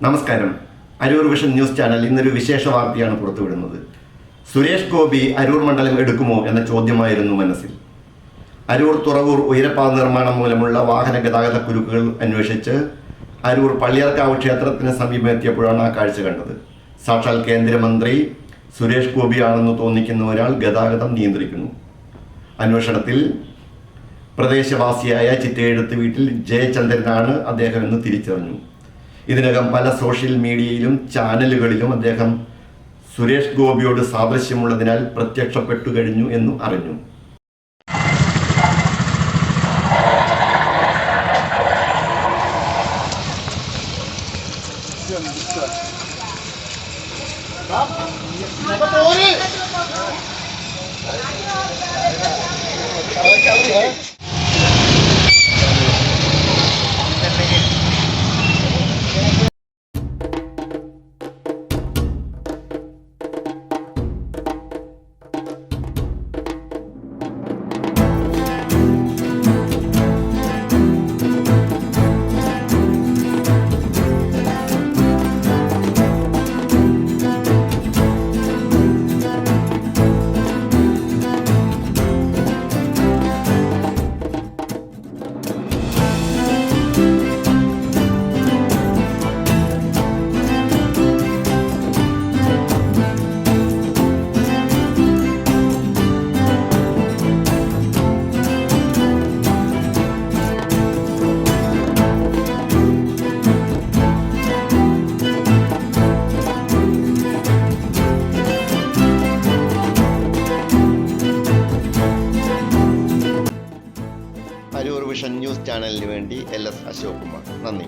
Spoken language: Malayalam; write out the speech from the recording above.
നമസ്കാരം. അരൂർ വിഷൻ ന്യൂസ് ചാനൽ ഇന്നൊരു വിശേഷ വാർത്തയാണ് പുറത്തുവിടുന്നത്. സുരേഷ് ഗോപി അരൂർ മണ്ഡലം എടുക്കുമോ എന്ന ചോദ്യമായിരുന്നു മനസ്സിൽ. അരൂർ തുറവൂർ ഉയരപ്പാത നിർമ്മാണം മൂലമുള്ള വാഹന ഗതാഗത കുരുക്കുകൾ അന്വേഷിച്ച് അരൂർ പള്ളിയർക്കാവ് ക്ഷേത്രത്തിന് സമീപം എത്തിയപ്പോഴാണ് ആ കാഴ്ച കണ്ടത്. സാക്ഷാൽ കേന്ദ്രമന്ത്രി സുരേഷ് ഗോപിയാണെന്ന് തോന്നിക്കുന്ന ഒരാൾ ഗതാഗതം നിയന്ത്രിക്കുന്നു. അന്വേഷണത്തിൽ പ്രദേശവാസിയായ ചിറ്റയെഴുത്ത് വീട്ടിൽ ജയചന്ദ്രനാണ് അദ്ദേഹം എന്ന് തിരിച്ചറിഞ്ഞു. ഇതിനകം പല സോഷ്യൽ മീഡിയയിലും ചാനലുകളിലും അദ്ദേഹം സുരേഷ് ഗോപിയോട് സാദൃശ്യമുള്ളതിനാൽ പ്രത്യക്ഷപ്പെട്ടു കഴിഞ്ഞു എന്നും അറിഞ്ഞു. അരൂർ വിഷൻ ന്യൂസ് ചാനലിന് വേണ്ടി LS അശോക് കുമാർ. നന്ദി.